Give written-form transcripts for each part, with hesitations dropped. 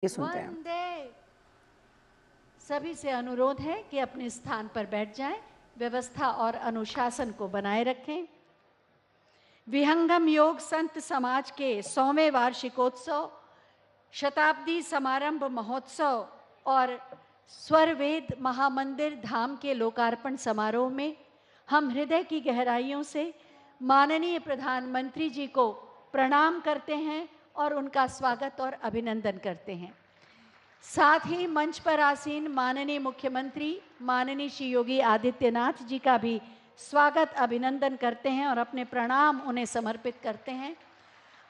ये सुनते हैं। वंदे। सभी से अनुरोध है कि अपने स्थान पर बैठ जाएं, व्यवस्था और अनुशासन को बनाए रखें। विहंगम योग संत समाज के 100वें वार्षिकोत्सव, शताब्दी समारंभ महोत्सव और स्वरवेद महामंदिर धाम के लोकार्पण समारोह में हम हृदय की गहराइयों से माननीय प्रधानमंत्री जी को प्रणाम करते हैं और उनका स्वागत और अभिनंदन करते हैं। साथ ही मंच पर आसीन माननीय मुख्यमंत्री माननीय श्री योगी आदित्यनाथ जी का भी स्वागत अभिनंदन करते हैं और अपने प्रणाम उन्हें समर्पित करते हैं।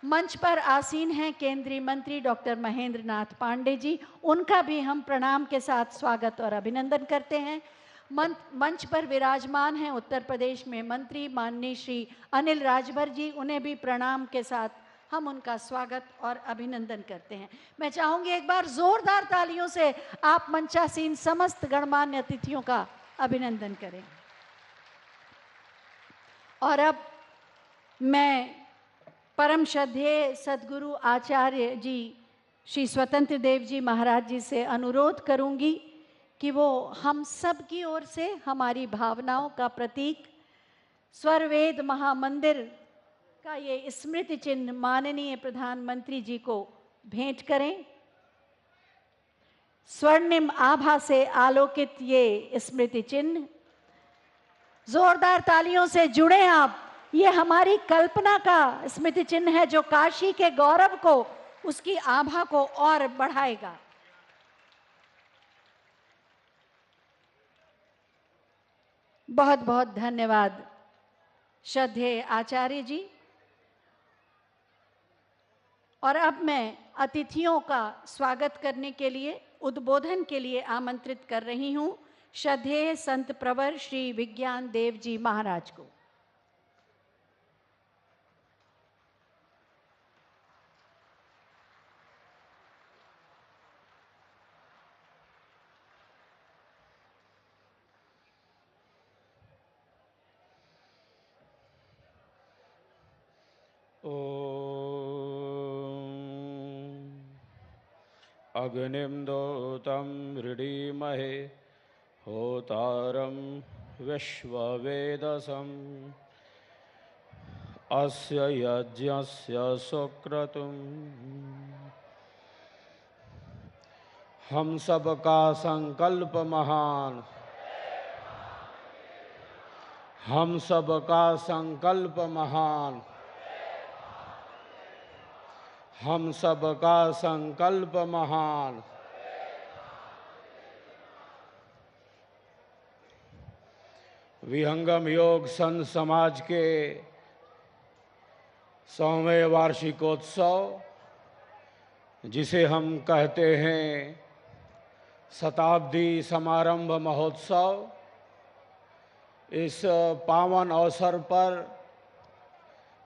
मंच पर आसीन हैं केंद्रीय मंत्री डॉक्टर महेंद्र नाथ पांडे जी, उनका भी हम प्रणाम के साथ स्वागत और अभिनंदन करते हैं। मंच पर विराजमान हैं उत्तर प्रदेश में मंत्री माननीय श्री अनिल राजभर जी, उन्हें भी प्रणाम के साथ हम उनका स्वागत और अभिनंदन करते हैं। मैं चाहूंगी एक बार जोरदार तालियों से आप मंचासीन समस्त गणमान्य अतिथियों का अभिनंदन करें। और अब मैं परम श्रद्धेय सद्गुरु आचार्य जी श्री स्वतंत्र देव जी महाराज जी से अनुरोध करूंगी कि वो हम सब की ओर से हमारी भावनाओं का प्रतीक स्वरवेद महामंदिर का ये स्मृति चिन्ह माननीय प्रधानमंत्री जी को भेंट करें। स्वर्णिम आभा से आलोकित ये स्मृति चिन्ह, जोरदार तालियों से जुड़े आप। ये हमारी कल्पना का स्मृति चिन्ह है जो काशी के गौरव को, उसकी आभा को और बढ़ाएगा। बहुत बहुत धन्यवाद श्रद्धेय आचार्य जी। और अब मैं अतिथियों का स्वागत करने के लिए, उद्बोधन के लिए आमंत्रित कर रही हूं श्रद्धेय संत प्रवर श्री विज्ञान देव जी महाराज को। अग्निं दोतं मृडीमहे होतारं विश्ववेदसम् अस्य यज्ञस्य सुक्रतुम् हम सबका संकल्प महान, हम सबका संकल्प महान, हम सबका संकल्प महान। विहंगम योग संत समाज के 100वें वार्षिकोत्सव, जिसे हम कहते हैं शताब्दी समारंभ महोत्सव, इस पावन अवसर पर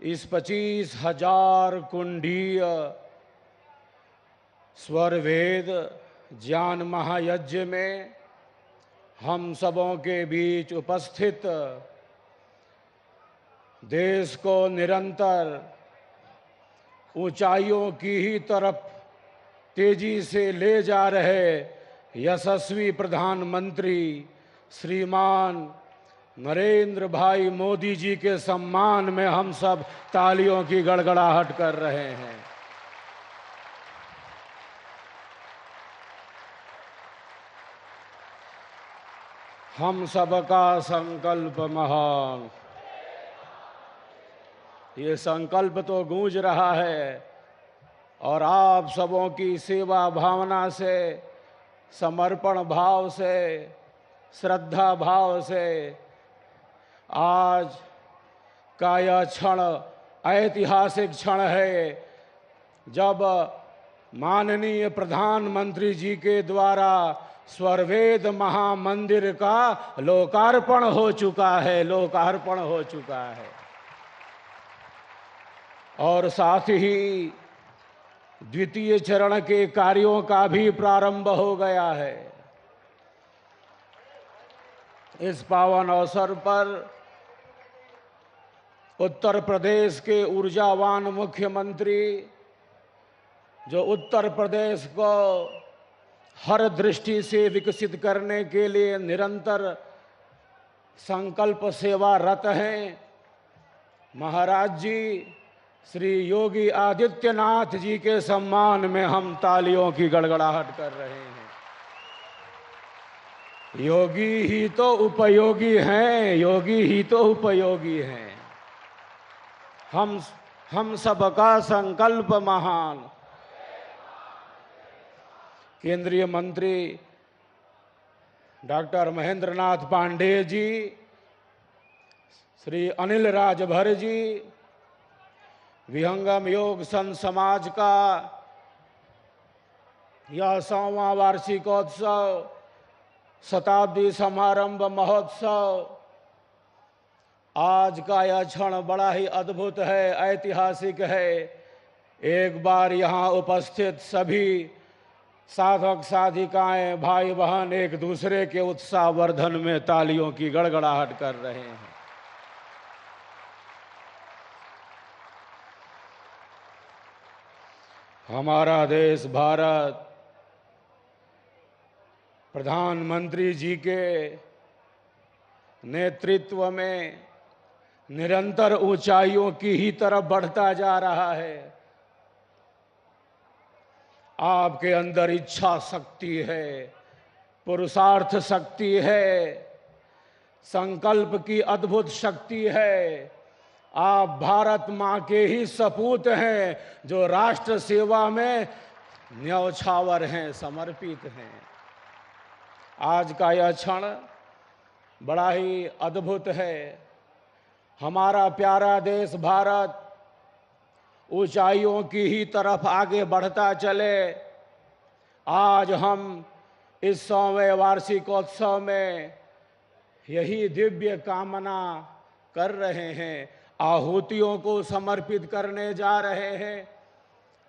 इस 25,000 कुंडीय स्वरवेद ज्ञान महायज्ञ में हम सबों के बीच उपस्थित देश को निरंतर ऊंचाइयों की ही तरफ तेजी से ले जा रहे यशस्वी प्रधानमंत्री श्रीमान नरेंद्र भाई मोदी जी के सम्मान में हम सब तालियों की गड़गड़ाहट कर रहे हैं। हम सबका संकल्प महान, ये संकल्प तो गूंज रहा है और आप सबों की सेवा भावना से, समर्पण भाव से, श्रद्धा भाव से आज का यह क्षण ऐतिहासिक क्षण है जब माननीय प्रधानमंत्री जी के द्वारा स्वरवेद महामंदिर का लोकार्पण हो चुका है, लोकार्पण हो चुका है। और साथ ही द्वितीय चरण के कार्यों का भी प्रारंभ हो गया है। इस पावन अवसर पर उत्तर प्रदेश के ऊर्जावान मुख्यमंत्री जो उत्तर प्रदेश को हर दृष्टि से विकसित करने के लिए निरंतर संकल्प सेवारत हैं, महाराज जी श्री योगी आदित्यनाथ जी के सम्मान में हम तालियों की गड़गड़ाहट कर रहे हैं। योगी ही तो उपयोगी हैं, योगी ही तो उपयोगी हैं। हम सबका संकल्प महान। केंद्रीय मंत्री डॉक्टर महेंद्र नाथ पांडेय जी, श्री अनिल राजभर जी, विहंगम योग संत समाज का यह 100वां वार्षिकोत्सव, शताब्दी समारंभ महोत्सव, आज का यह क्षण बड़ा ही अद्भुत है, ऐतिहासिक है। एक बार यहाँ उपस्थित सभी साधक साधिकाएं, भाई बहन एक दूसरे के उत्साहवर्धन में तालियों की गड़गड़ाहट कर रहे हैं। हमारा देश भारत प्रधानमंत्री जी के नेतृत्व में निरंतर ऊंचाइयों की ही तरफ बढ़ता जा रहा है। आपके अंदर इच्छा शक्ति है, पुरुषार्थ शक्ति है, संकल्प की अद्भुत शक्ति है। आप भारत मां के ही सपूत हैं, जो राष्ट्र सेवा में न्यौछावर हैं, समर्पित हैं। आज का यह क्षण बड़ा ही अद्भुत है। हमारा प्यारा देश भारत ऊंचाइयों की ही तरफ आगे बढ़ता चले। आज हम इस 100वें वार्षिकोत्सव में यही दिव्य कामना कर रहे हैं, आहुतियों को समर्पित करने जा रहे हैं।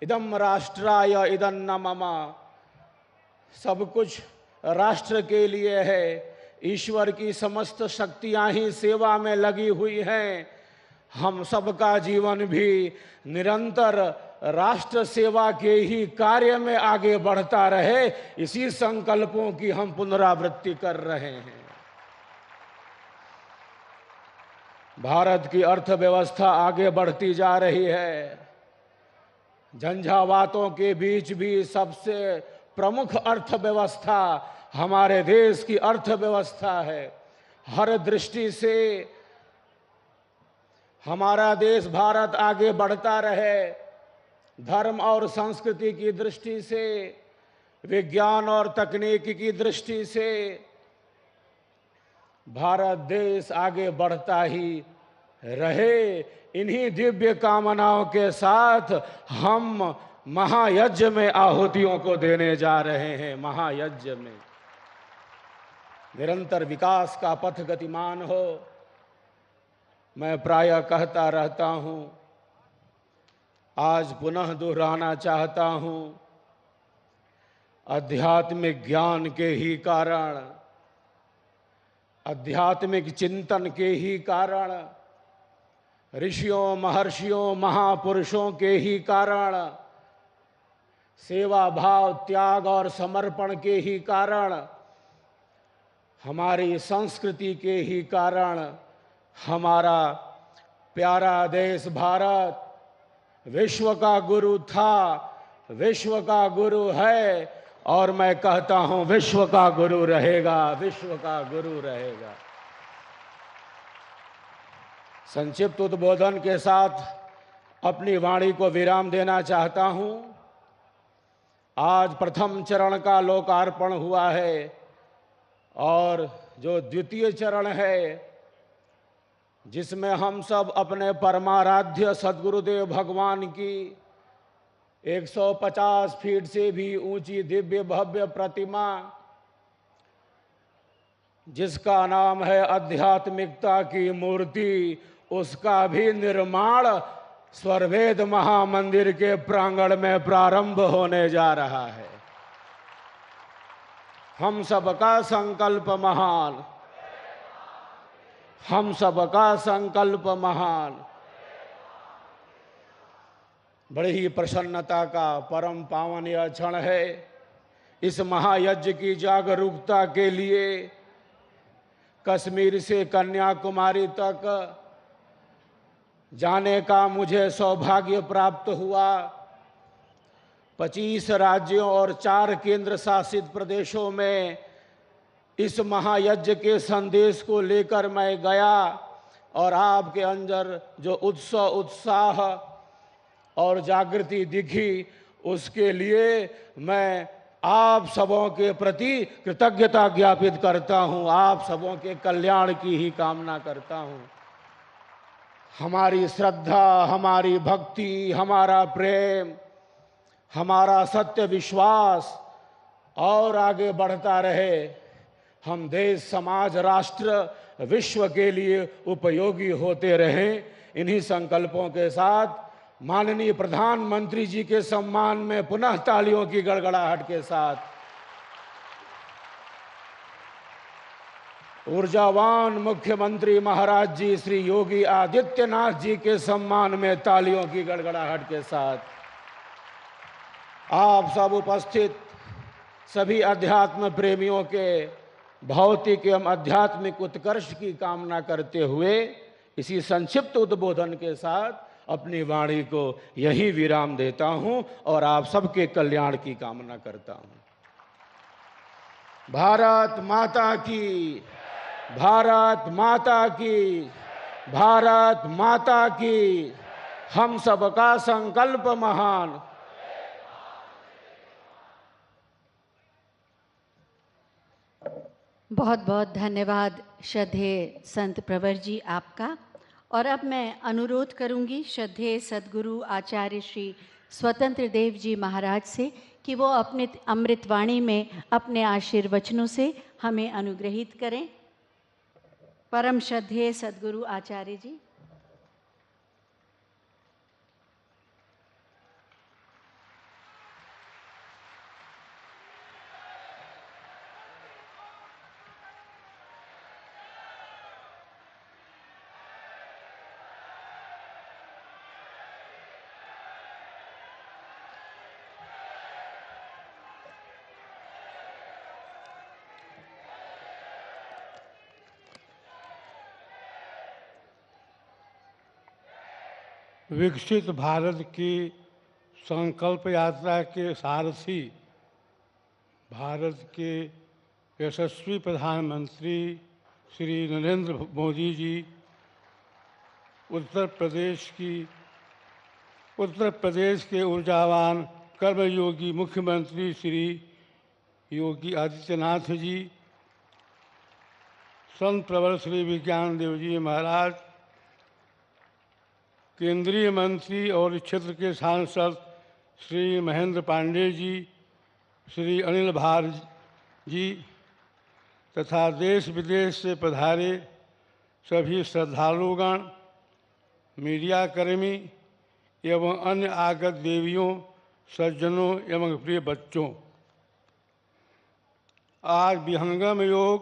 इदम राष्ट्राय इदन्न मम, सब कुछ राष्ट्र के लिए है। ईश्वर की समस्त शक्तियां ही सेवा में लगी हुई हैं। हम सबका जीवन भी निरंतर राष्ट्र सेवा के ही कार्य में आगे बढ़ता रहे, इसी संकल्पों की हम पुनरावृत्ति कर रहे हैं। भारत की अर्थव्यवस्था आगे बढ़ती जा रही है। झंझावातों के बीच भी सबसे प्रमुख अर्थव्यवस्था हमारे देश की अर्थव्यवस्था है। हर दृष्टि से हमारा देश भारत आगे बढ़ता रहे। धर्म और संस्कृति की दृष्टि से, विज्ञान और तकनीक की दृष्टि से भारत देश आगे बढ़ता ही रहे। इन्हीं दिव्य कामनाओं के साथ हम महायज्ञ में आहुतियों को देने जा रहे हैं। महायज्ञ में निरंतर विकास का पथ गतिमान हो। मैं प्रायः कहता रहता हूं, आज पुनः दोहराना चाहता हूं, आध्यात्मिक ज्ञान के ही कारण, आध्यात्मिक चिंतन के ही कारण, ऋषियों महर्षियों महापुरुषों के ही कारण, सेवा भाव त्याग और समर्पण के ही कारण, हमारी संस्कृति के ही कारण हमारा प्यारा देश भारत विश्व का गुरु था, विश्व का गुरु है और मैं कहता हूं विश्व का गुरु रहेगा, विश्व का गुरु रहेगा। संक्षिप्त उद्बोधन के साथ अपनी वाणी को विराम देना चाहता हूं। आज प्रथम चरण का लोकार्पण हुआ है और जो द्वितीय चरण है, जिसमें हम सब अपने परमाराध्य सद्गुरुदेव भगवान की 150 फीट से भी ऊंची दिव्य भव्य प्रतिमा, जिसका नाम है आध्यात्मिकता की मूर्ति, उसका भी निर्माण स्वरवेद महामंदिर के प्रांगण में प्रारंभ होने जा रहा है। हम सबका संकल्प महान, हम सबका संकल्प महान। बड़ी ही प्रसन्नता का परम पावन यह क्षण है। इस महायज्ञ की जागरूकता के लिए कश्मीर से कन्याकुमारी तक जाने का मुझे सौभाग्य प्राप्त हुआ। 25 राज्यों और 4 केंद्र शासित प्रदेशों में इस महायज्ञ के संदेश को लेकर मैं गया और आपके अंदर जो उत्साह और जागृति दिखी, उसके लिए मैं आप सबों के प्रति कृतज्ञता ज्ञापित करता हूं। आप सबों के कल्याण की ही कामना करता हूं। हमारी श्रद्धा, हमारी भक्ति, हमारा प्रेम, हमारा सत्य विश्वास और आगे बढ़ता रहे। हम देश, समाज, राष्ट्र, विश्व के लिए उपयोगी होते रहें। इन्हीं संकल्पों के साथ माननीय प्रधानमंत्री जी के सम्मान में पुनः तालियों की गड़गड़ाहट के साथ ऊर्जावान मुख्यमंत्री महाराज जी श्री योगी आदित्यनाथ जी के सम्मान में तालियों की गड़गड़ाहट के साथ आप सब उपस्थित सभी अध्यात्म प्रेमियों के भौतिक एवं आध्यात्मिक उत्कर्ष की कामना करते हुए इसी संक्षिप्त उद्बोधन के साथ अपनी वाणी को यही विराम देता हूं और आप सबके कल्याण की कामना करता हूं। भारत माता की, भारत माता की, भारत माता की। हम सबका संकल्प महान। बहुत बहुत धन्यवाद श्रद्धेय संत प्रवर जी आपका। और अब मैं अनुरोध करूंगी श्रद्धेय सद्गुरु आचार्य श्री स्वतंत्र देव जी महाराज से कि वो अपने अमृतवाणी में अपने आशीर्वचनों से हमें अनुग्रहित करें। परम श्रद्धेय सद्गुरु आचार्य जी। विकसित भारत की संकल्प यात्रा के सारथी, भारत के यशस्वी प्रधानमंत्री श्री नरेंद्र मोदी जी, उत्तर प्रदेश के ऊर्जावान कर्मयोगी मुख्यमंत्री श्री योगी आदित्यनाथ जी, संत प्रवर श्री विज्ञान देव जी महाराज, केंद्रीय मंत्री और इस क्षेत्र के सांसद श्री महेंद्र पांडे जी, श्री अनिल भार जी तथा देश विदेश से पधारे सभी श्रद्धालुगण, मीडियाकर्मी एवं अन्य आगत देवियों, सज्जनों एवं प्रिय बच्चों, आज विहंगम योग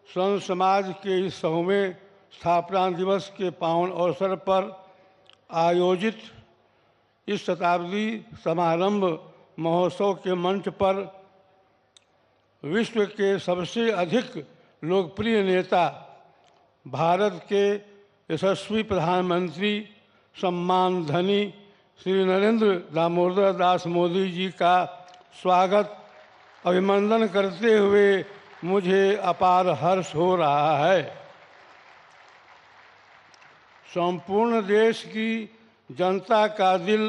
संत समाज के इस 100वें स्थापना दिवस के पावन अवसर पर आयोजित इस शताब्दी समारंभ महोत्सव के मंच पर विश्व के सबसे अधिक लोकप्रिय नेता, भारत के यशस्वी प्रधानमंत्री सम्मान धनी श्री नरेंद्र दामोदर दास मोदी जी का स्वागत अभिनंदन करते हुए मुझे अपार हर्ष हो रहा है। संपूर्ण देश की जनता का दिल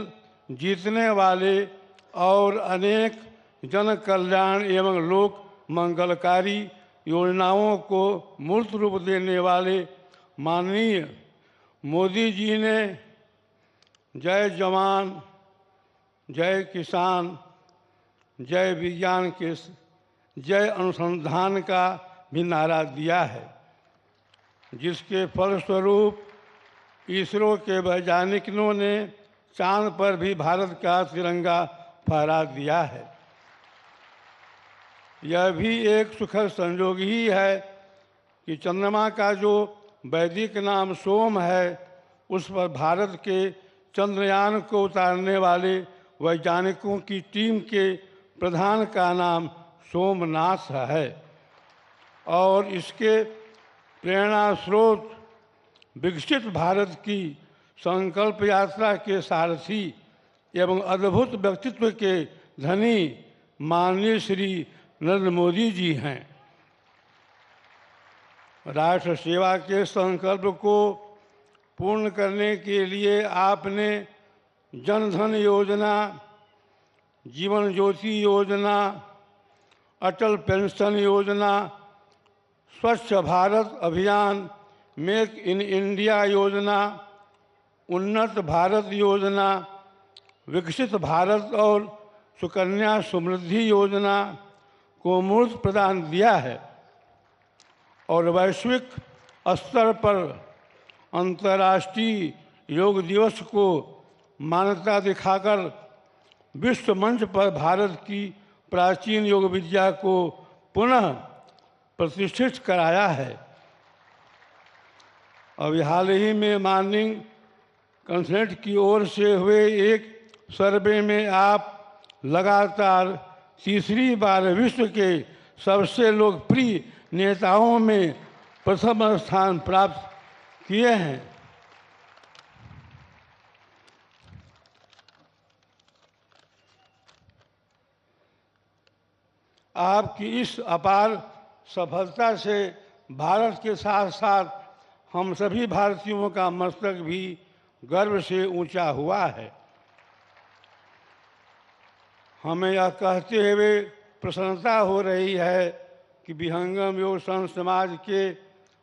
जीतने वाले और अनेक जन कल्याण एवं लोक मंगलकारी योजनाओं को मूर्त रूप देने वाले माननीय मोदी जी ने जय जवान, जय किसान, जय विज्ञान के जय अनुसंधान का भी नारा दिया है, जिसके फलस्वरूप इसरो के वैज्ञानिकों ने चांद पर भी भारत का तिरंगा फहरा दिया है। यह भी एक सुखद संयोग ही है कि चंद्रमा का जो वैदिक नाम सोम है, उस पर भारत के चंद्रयान को उतारने वाले वैज्ञानिकों की टीम के प्रधान का नाम सोमनाथ है और इसके प्रेरणा स्रोत विकसित भारत की संकल्प यात्रा के सारथी एवं अद्भुत व्यक्तित्व के धनी माननीय श्री नरेंद्र मोदी जी हैं। राष्ट्र सेवा के संकल्प को पूर्ण करने के लिए आपने जन धन योजना, जीवन ज्योति योजना, अटल पेंशन योजना, स्वच्छ भारत अभियान, मेक इन इंडिया योजना, उन्नत भारत योजना, विकसित भारत और सुकन्या समृद्धि योजना को मूर्त प्रदान दिया है और वैश्विक स्तर पर अंतर्राष्ट्रीय योग दिवस को मान्यता दिखाकर विश्व मंच पर भारत की प्राचीन योग विद्या को पुनः प्रतिष्ठित कराया है। अभी हाल ही में मार्निंग कंसल्ट की ओर से हुए एक सर्वे में आप लगातार तीसरी बार विश्व के सबसे लोकप्रिय नेताओं में प्रथम स्थान प्राप्त किए हैं। आपकी इस अपार सफलता से भारत के साथ साथ हम सभी भारतीयों का मस्तक भी गर्व से ऊंचा हुआ है। हमें यह कहते हुए प्रसन्नता हो रही है कि विहंगम योग संघ समाज के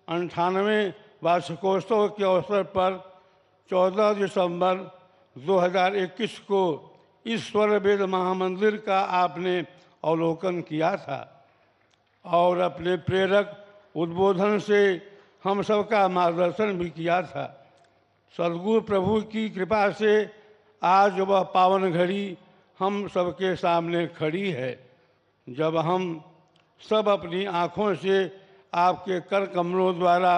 98वें वार्षिकोत्सव के अवसर पर 14 दिसंबर 2021 को इस स्वर वेद महामंदिर का आपने अवलोकन किया था और अपने प्रेरक उद्बोधन से हम सबका मार्गदर्शन भी किया था। सद्गुरु प्रभु की कृपा से आज वह पावन घड़ी हम सबके सामने खड़ी है, जब हम सब अपनी आँखों से आपके कर कमलों द्वारा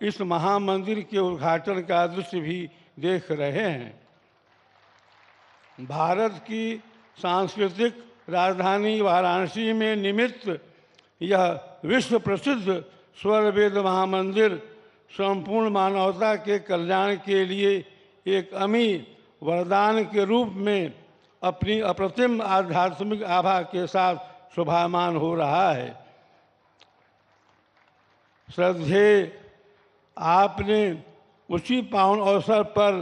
इस महामंदिर के उद्घाटन का दृश्य भी देख रहे हैं। भारत की सांस्कृतिक राजधानी वाराणसी में निर्मित यह विश्व प्रसिद्ध स्वर वेद महामंदिर संपूर्ण मानवता के कल्याण के लिए एक अमीर वरदान के रूप में अपनी अप्रतिम आध्यात्मिक आभा के साथ शोभायमान हो रहा है। श्रद्धेय, आपने उसी पावन अवसर पर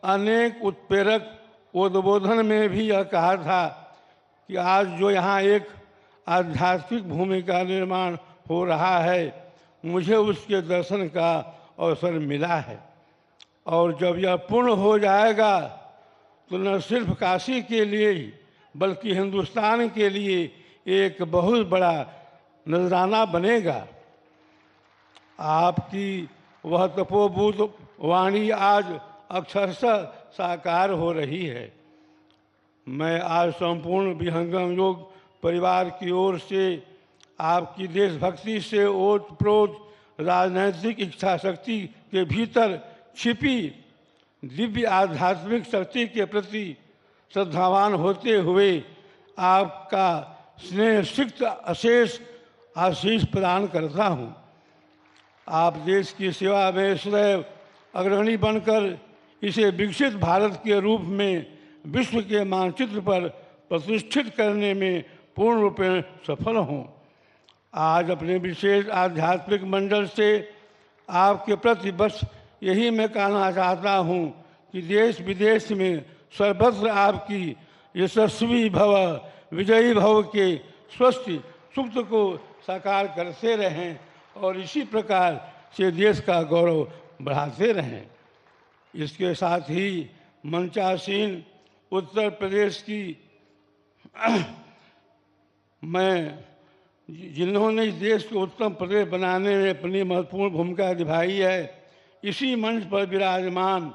अनेक उत्प्रेरक उद्बोधन में भी यह कहा था कि आज जो यहाँ एक आध्यात्मिक भूमि का निर्माण हो रहा है, मुझे उसके दर्शन का अवसर मिला है और जब यह पूर्ण हो जाएगा तो न सिर्फ काशी के लिए ही बल्कि हिंदुस्तान के लिए एक बहुत बड़ा नजराना बनेगा। आपकी वह तपोबुद्ध वाणी आज अक्षरशः साकार हो रही है। मैं आज संपूर्ण विहंगम योग परिवार की ओर से आपकी देशभक्ति से ओतप्रोत राजनैतिक इच्छा शक्ति के भीतर छिपी दिव्य आध्यात्मिक शक्ति के प्रति श्रद्धावान होते हुए आपका स्नेह सिक्त अशेष आशीष प्रदान करता हूँ। आप देश की सेवा में सदैव अग्रणी बनकर इसे विकसित भारत के रूप में विश्व के मानचित्र पर प्रतिष्ठित करने में पूर्ण रूप में सफल हों। आज अपने विशेष आध्यात्मिक मंडल से आपके प्रति बस यही मैं कहना चाहता हूँ कि देश विदेश में सर्वत्र आपकी यशस्वी भव विजयी भव के स्वस्थ सुख को साकार करते रहें और इसी प्रकार से देश का गौरव बढ़ाते रहें। इसके साथ ही मंचासीन उत्तर प्रदेश की मैं जिन्होंने इस देश को उत्तम प्रदेश बनाने में अपनी महत्वपूर्ण भूमिका निभाई है, इसी मंच पर विराजमान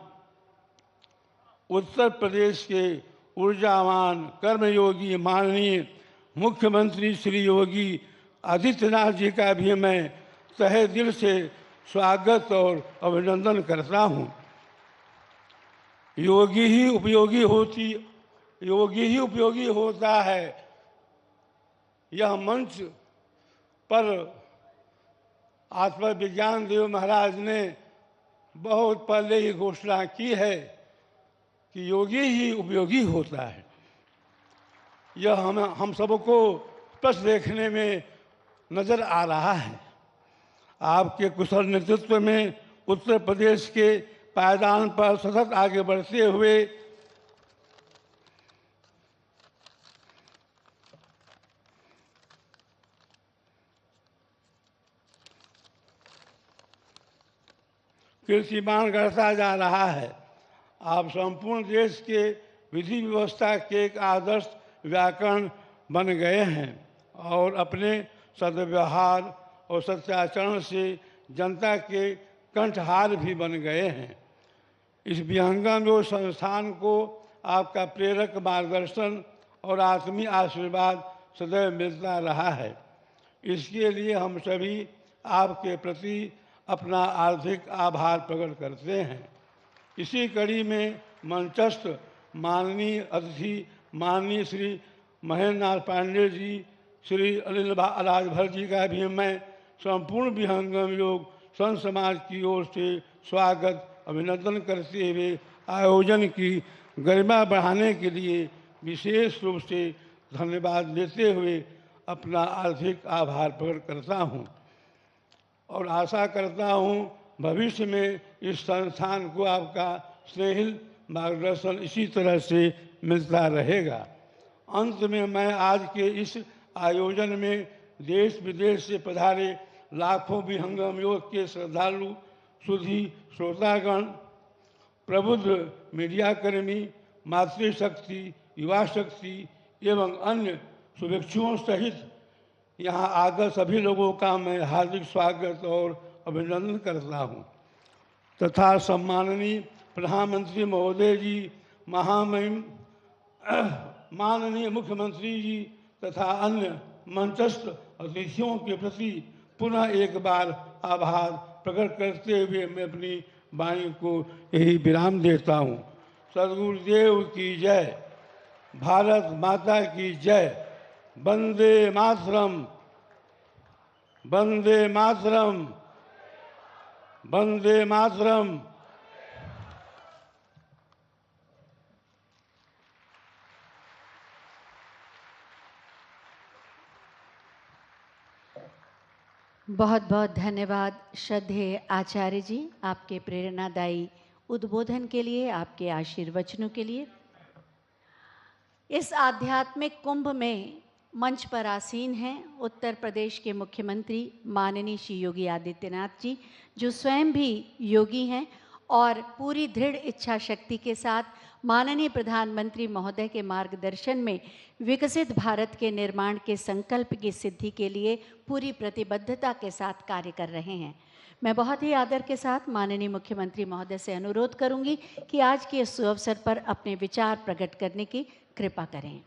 उत्तर प्रदेश के ऊर्जावान कर्मयोगी माननीय मुख्यमंत्री श्री योगी आदित्यनाथ जी का भी मैं तहे दिल से स्वागत और अभिनंदन करता हूं। योगी ही उपयोगी होता है। यह मंच पर आत्मविज्ञान देव महाराज ने बहुत पहले ही घोषणा की है कि योगी ही उपयोगी होता है। यह हम सबको स्पष्ट देखने में नजर आ रहा है। आपके कुशल नेतृत्व में उत्तर प्रदेश के पायदान पर सतत आगे बढ़ते हुए कीर्तिमान गढ़ता जा रहा है। आप संपूर्ण देश के विधि व्यवस्था के एक आदर्श व्याकरण बन गए हैं और अपने सद्व्यवहार और सत्याचरण से जनता के कंठहार भी बन गए हैं। इस विहंगम योग संस्थान को आपका प्रेरक मार्गदर्शन और आत्मीय आशीर्वाद सदैव मिलता रहा है। इसके लिए हम सभी आपके प्रति अपना हार्दिक आभार प्रकट करते हैं। इसी कड़ी में मंचस्थ माननीय अतिथि माननीय श्री महेंद्र नाथ पांडे जी, श्री अनिल राजभर जी का भी मैं संपूर्ण विहंगम योग संत समाज की ओर से स्वागत अभिनंदन करते हुए आयोजन की गरिमा बढ़ाने के लिए विशेष रूप से धन्यवाद देते हुए अपना हार्दिक आभार प्रकट करता हूँ और आशा करता हूँ भविष्य में इस संस्थान को आपका स्नेहिल मार्गदर्शन इसी तरह से मिलता रहेगा। अंत में मैं आज के इस आयोजन में देश विदेश से पधारे लाखों विहंगम योग के श्रद्धालु, सुधी श्रोतागण, प्रबुद्ध मीडियाकर्मी, मातृशक्ति, युवा शक्ति एवं अन्य शुभेच्छुओं सहित यहाँ आकर सभी लोगों का मैं हार्दिक स्वागत और अभिनंदन करता हूँ तथा सम्माननीय प्रधानमंत्री महोदय जी, महामहिम माननीय मुख्यमंत्री जी तथा अन्य मंचस्थ अतिथियों के प्रति पुनः एक बार आभार प्रकट करते हुए मैं अपनी वाणी को यही विराम देता हूँ। सद्गुरुदेव की जय, भारत माता की जय, वंदे मातरम, वंदे मातरम, वंदे मातरम। बहुत बहुत धन्यवाद श्रद्धेय आचार्य जी, आपके प्रेरणादायी उद्बोधन के लिए, आपके आशीर्वचनों के लिए। इस आध्यात्मिक कुंभ में मंच पर आसीन हैं उत्तर प्रदेश के मुख्यमंत्री माननीय श्री योगी आदित्यनाथ जी, जो स्वयं भी योगी हैं और पूरी दृढ़ इच्छा शक्ति के साथ माननीय प्रधानमंत्री महोदय के मार्गदर्शन में विकसित भारत के निर्माण के संकल्प की सिद्धि के लिए पूरी प्रतिबद्धता के साथ कार्य कर रहे हैं। मैं बहुत ही आदर के साथ माननीय मुख्यमंत्री महोदय से अनुरोध करूंगी कि आज के इस अवसर पर अपने विचार प्रकट करने की कृपा करें।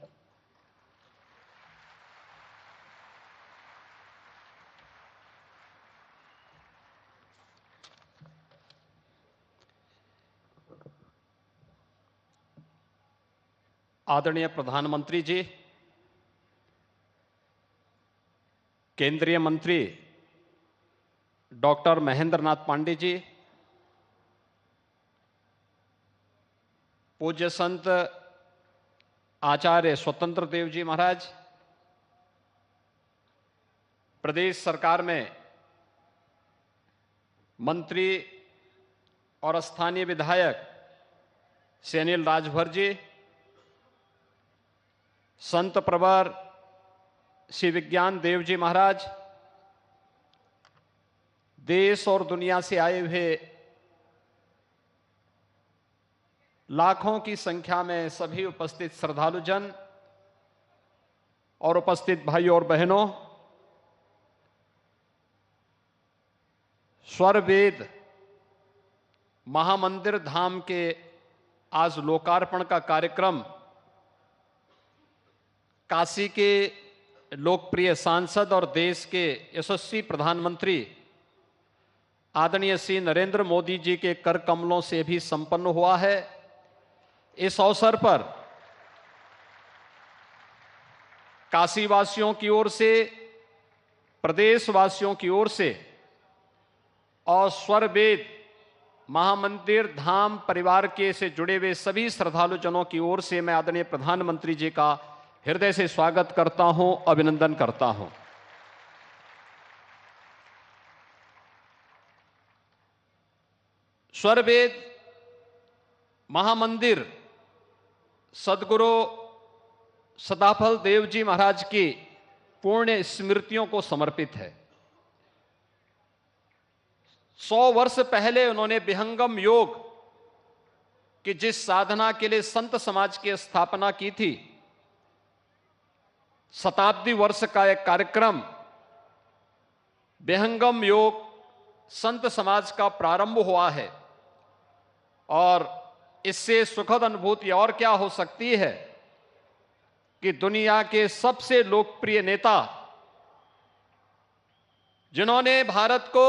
आदरणीय प्रधानमंत्री जी, केंद्रीय मंत्री डॉक्टर महेंद्र नाथ पांडे जी, पूज्य संत आचार्य स्वतंत्र देव जी महाराज, प्रदेश सरकार में मंत्री और स्थानीय विधायक श्री अनिल राजभर जी, संत प्रवर श्री विज्ञान देव जी महाराज, देश और दुनिया से आए हुए लाखों की संख्या में सभी उपस्थित श्रद्धालुजन और उपस्थित भाइयों और बहनों, स्वर वेद महामंदिर धाम के आज लोकार्पण का कार्यक्रम काशी के लोकप्रिय सांसद और देश के यशस्वी प्रधानमंत्री आदरणीय श्री नरेंद्र मोदी जी के कर कमलों से भी संपन्न हुआ है। इस अवसर पर काशीवासियों की ओर से, प्रदेशवासियों की ओर से और स्वरवेद महामंदिर धाम परिवार के से जुड़े हुए सभी श्रद्धालुजनों की ओर से मैं आदरणीय प्रधानमंत्री जी का हृदय से स्वागत करता हूं, अभिनंदन करता हूं। स्वरवेद महामंदिर सदगुरु सदाफल देव जी महाराज की पुण्य स्मृतियों को समर्पित है। 100 वर्ष पहले उन्होंने विहंगम योग की जिस साधना के लिए संत समाज की स्थापना की थी, शताब्दी वर्ष का एक कार्यक्रम विहंगम योग संत समाज का प्रारंभ हुआ है। और इससे सुखद अनुभूति और क्या हो सकती है कि दुनिया के सबसे लोकप्रिय नेता जिन्होंने भारत को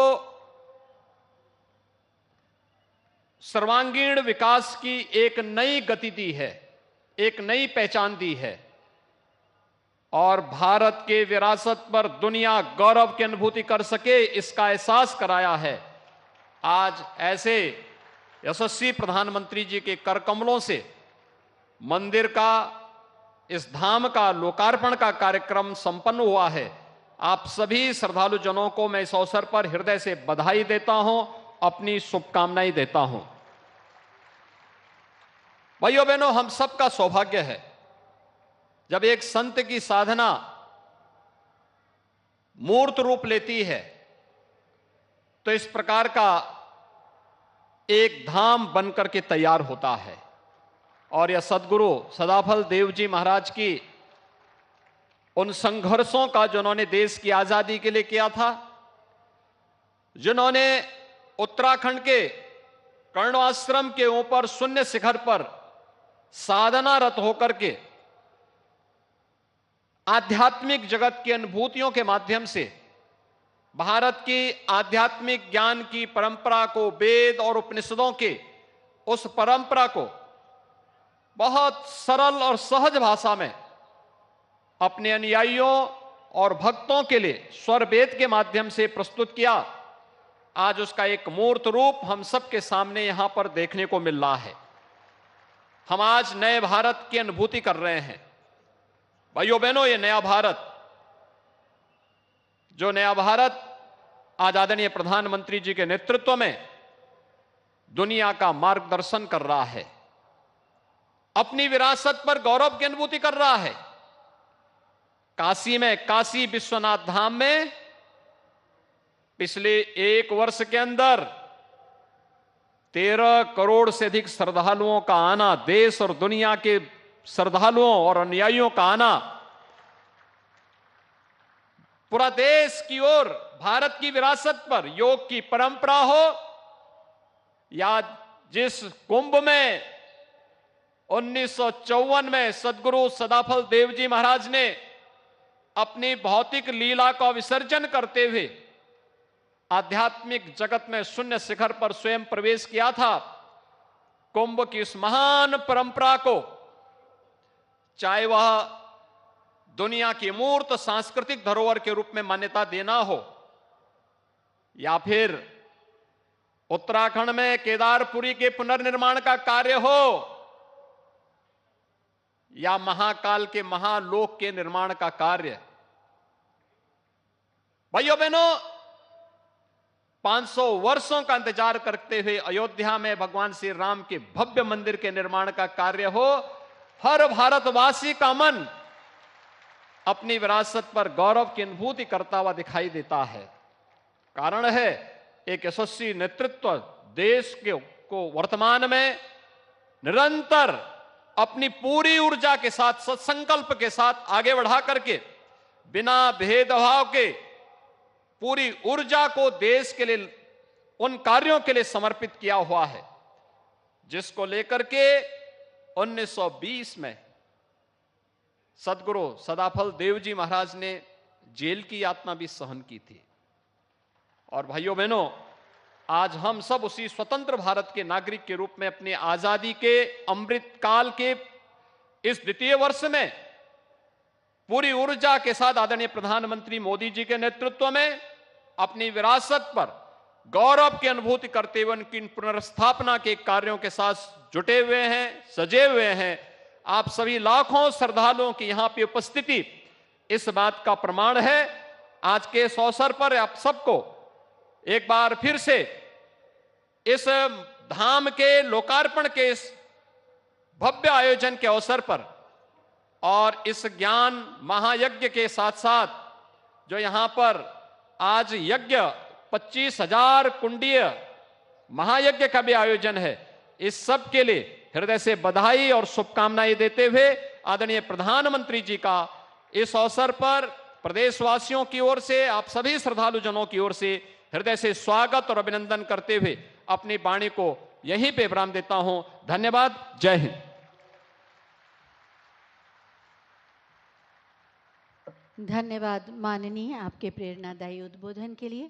सर्वांगीण विकास की एक नई गति दी है, एक नई पहचान दी है और भारत के विरासत पर दुनिया गौरव की अनुभूति कर सके, इसका एहसास कराया है। आज ऐसे यशस्वी प्रधानमंत्री जी के कर कमलों से मंदिर का, इस धाम का लोकार्पण का कार्यक्रम संपन्न हुआ है। आप सभी श्रद्धालु जनों को मैं इस अवसर पर हृदय से बधाई देता हूं, अपनी शुभकामनाएं देता हूं। भाइयों बहनों, हम सबका सौभाग्य है जब एक संत की साधना मूर्त रूप लेती है तो इस प्रकार का एक धाम बनकर के तैयार होता है। और यह सदगुरु सदाफल देव जी महाराज की उन संघर्षों का जिन्होंने देश की आजादी के लिए किया था, जिन्होंने उत्तराखंड के कर्णाश्रम के ऊपर शून्य शिखर पर साधनारत होकर के आध्यात्मिक जगत की अनुभूतियों के माध्यम से भारत की आध्यात्मिक ज्ञान की परंपरा को, वेद और उपनिषदों के उस परंपरा को बहुत सरल और सहज भाषा में अपने अनुयायियों और भक्तों के लिए स्वरवेद के माध्यम से प्रस्तुत किया। आज उसका एक मूर्त रूप हम सबके सामने यहां पर देखने को मिल रहा है। हम आज नए भारत की अनुभूति कर रहे हैं। भाइयों बहनों, ये नया भारत, जो नया भारत आज आदरणीय प्रधानमंत्री जी के नेतृत्व में दुनिया का मार्गदर्शन कर रहा है, अपनी विरासत पर गौरव की अनुभूति कर रहा है। काशी में, काशी विश्वनाथ धाम में पिछले 1 वर्ष के अंदर 13 करोड़ से अधिक श्रद्धालुओं का आना, देश और दुनिया के श्रद्धालुओं और अनुयायियों का आना, पूरा देश की ओर भारत की विरासत पर योग की परंपरा हो या जिस कुंभ में 1954 में सदगुरु सदाफल देव जी महाराज ने अपनी भौतिक लीला का विसर्जन करते हुए आध्यात्मिक जगत में शून्य शिखर पर स्वयं प्रवेश किया था। कुंभ की इस महान परंपरा को, चाहे वह दुनिया की मूर्त सांस्कृतिक धरोहर के रूप में मान्यता देना हो या फिर उत्तराखंड में केदारपुरी के पुनर्निर्माण का कार्य हो या महाकाल के महालोक के निर्माण का कार्य, भाइयों बहनों, 500 वर्षों का इंतजार करते हुए अयोध्या में भगवान श्री राम के भव्य मंदिर के निर्माण का कार्य हो, हर भारतवासी का मन अपनी विरासत पर गौरव की अनुभूति करता हुआ दिखाई देता है। कारण है एक यशस्वी नेतृत्व देश को वर्तमान में निरंतर अपनी पूरी ऊर्जा के साथ, सत्संकल्प के साथ आगे बढ़ा करके बिना भेदभाव के पूरी ऊर्जा को देश के लिए, उन कार्यों के लिए समर्पित किया हुआ है जिसको लेकर के 1920 में सदगुरु सदाफल देव जी महाराज ने जेल की यातना भी सहन की थी। और भाइयों बहनों, आज हम सब उसी स्वतंत्र भारत के नागरिक के रूप में अपनी आजादी के अमृत काल के इस द्वितीय वर्ष में पूरी ऊर्जा के साथ आदरणीय प्रधानमंत्री मोदी जी के नेतृत्व में अपनी विरासत पर गौरव की अनुभूति करते हुए उनकी पुनर्स्थापना के कार्यों के साथ जुटे हुए हैं, सजे हुए हैं। आप सभी लाखों श्रद्धालुओं की यहां पे उपस्थिति इस बात का प्रमाण है। आज के इस अवसर पर आप सबको एक बार फिर से इस धाम के लोकार्पण के इस भव्य आयोजन के अवसर पर और इस ज्ञान महायज्ञ के साथ साथ जो यहां पर आज यज्ञ 25,000 कुंडीय महायज्ञ का भी आयोजन है, इस सब के लिए हृदय से बधाई और शुभकामनाएं देते हुए आदरणीय प्रधानमंत्री जी का इस अवसर पर प्रदेशवासियों की ओर से, आप सभी श्रद्धालु जनों की ओर से हृदय से स्वागत और अभिनंदन करते हुए अपनी वाणी को यहीं पे विराम देता हूं। धन्यवाद। जय हिंद। धन्यवाद माननीय, आपके प्रेरणादायी उद्बोधन के लिए।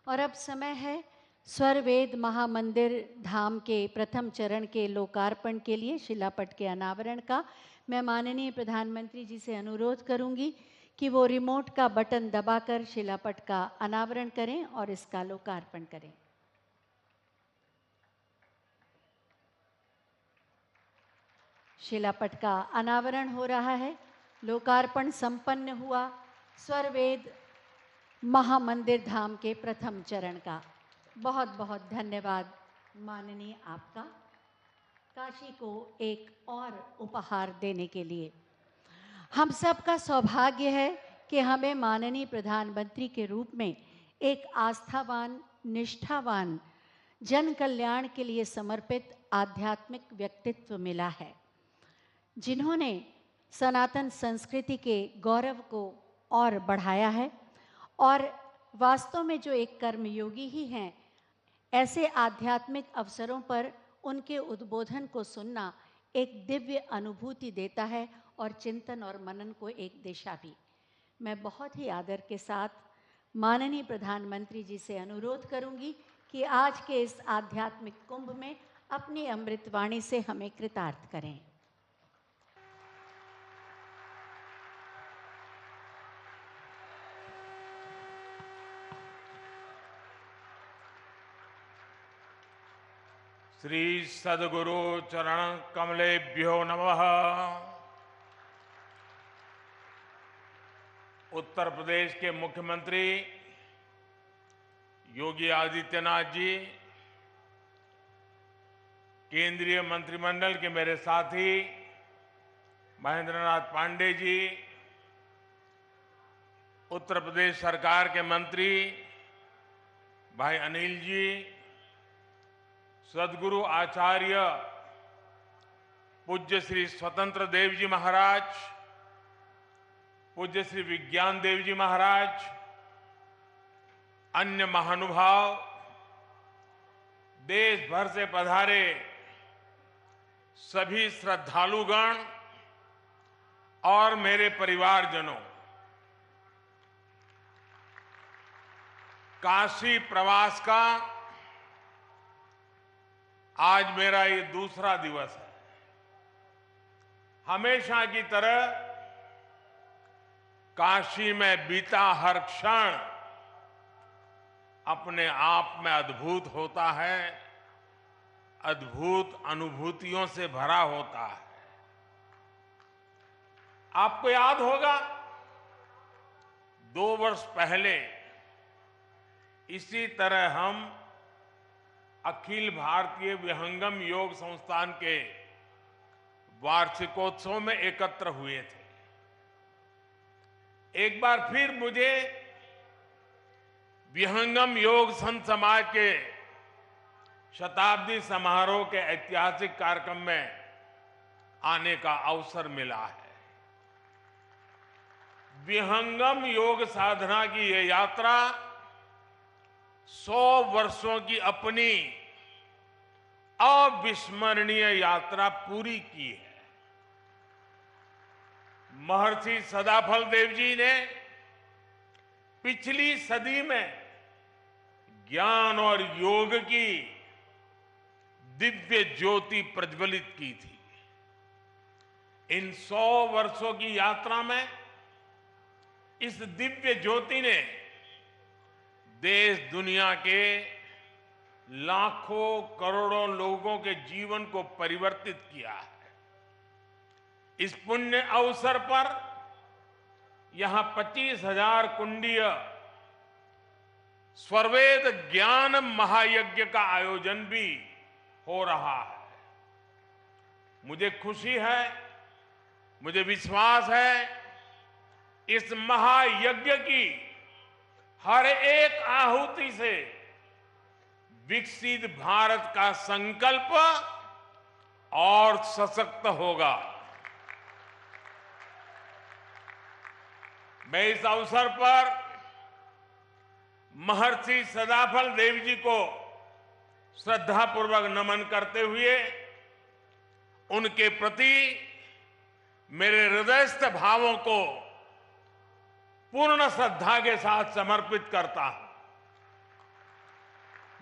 और अब समय है स्वरवेद महामंदिर धाम के प्रथम चरण के लोकार्पण के लिए, शिलापट के अनावरण का। मैं माननीय प्रधानमंत्री जी से अनुरोध करूंगी कि वो रिमोट का बटन दबाकर शिलापट का अनावरण करें और इसका लोकार्पण करें। शिलापट का अनावरण हो रहा है। लोकार्पण संपन्न हुआ स्वरवेद महामंदिर धाम के प्रथम चरण का। बहुत बहुत धन्यवाद माननीय आपका, काशी को एक और उपहार देने के लिए। हम सब का सौभाग्य है कि हमें माननीय प्रधानमंत्री के रूप में एक आस्थावान, निष्ठावान, जन कल्याण के लिए समर्पित आध्यात्मिक व्यक्तित्व मिला है, जिन्होंने सनातन संस्कृति के गौरव को और बढ़ाया है। और वास्तव में जो एक कर्मयोगी ही हैं, ऐसे आध्यात्मिक अवसरों पर उनके उद्बोधन को सुनना एक दिव्य अनुभूति देता है और चिंतन और मनन को एक दिशा भी। मैं बहुत ही आदर के साथ माननीय प्रधानमंत्री जी से अनुरोध करूंगी कि आज के इस आध्यात्मिक कुंभ में अपनी अमृतवाणी से हमें कृतार्थ करें। श्री सद्गुरु चरण कमलेभ्यो नमः। उत्तर प्रदेश के मुख्यमंत्री योगी आदित्यनाथ जी, केंद्रीय मंत्रिमंडल के मेरे साथी महेंद्रनाथ पांडे जी, उत्तर प्रदेश सरकार के मंत्री भाई अनिल जी, सद्गुरु आचार्य पूज्य श्री स्वतंत्र देव जी महाराज, पूज्य श्री विज्ञान देव जी महाराज, अन्य महानुभाव, देश भर से पधारे सभी श्रद्धालुगण और मेरे परिवारजनों, काशी प्रवास का आज मेरा ये दूसरा दिवस है। हमेशा की तरह काशी में बीता हर क्षण अपने आप में अद्भुत होता है, अद्भुत अनुभूतियों से भरा होता है। आपको याद होगा 2 वर्ष पहले इसी तरह हम अखिल भारतीय विहंगम योग संस्थान के वार्षिकोत्सव में एकत्र हुए थे। एक बार फिर मुझे विहंगम योग संत समाज के शताब्दी समारोह के ऐतिहासिक कार्यक्रम में आने का अवसर मिला है। विहंगम योग साधना की ये यात्रा 100 वर्षों की अपनी अविस्मरणीय यात्रा पूरी की है। महर्षि सदाफल देव जी ने पिछली सदी में ज्ञान और योग की दिव्य ज्योति प्रज्वलित की थी। इन 100 वर्षों की यात्रा में इस दिव्य ज्योति ने देश दुनिया के लाखों करोड़ों लोगों के जीवन को परिवर्तित किया है। इस पुण्य अवसर पर यहां 25,000 कुंडीय स्वरवेद ज्ञान महायज्ञ का आयोजन भी हो रहा है। मुझे खुशी है, मुझे विश्वास है, इस महायज्ञ की हर एक आहुति से विकसित भारत का संकल्प और सशक्त होगा। मैं इस अवसर पर महर्षि सदाफल देव जी को श्रद्धापूर्वक नमन करते हुए उनके प्रति मेरे हृदयस्थ भावों को पूर्ण श्रद्धा के साथ समर्पित करता हूं।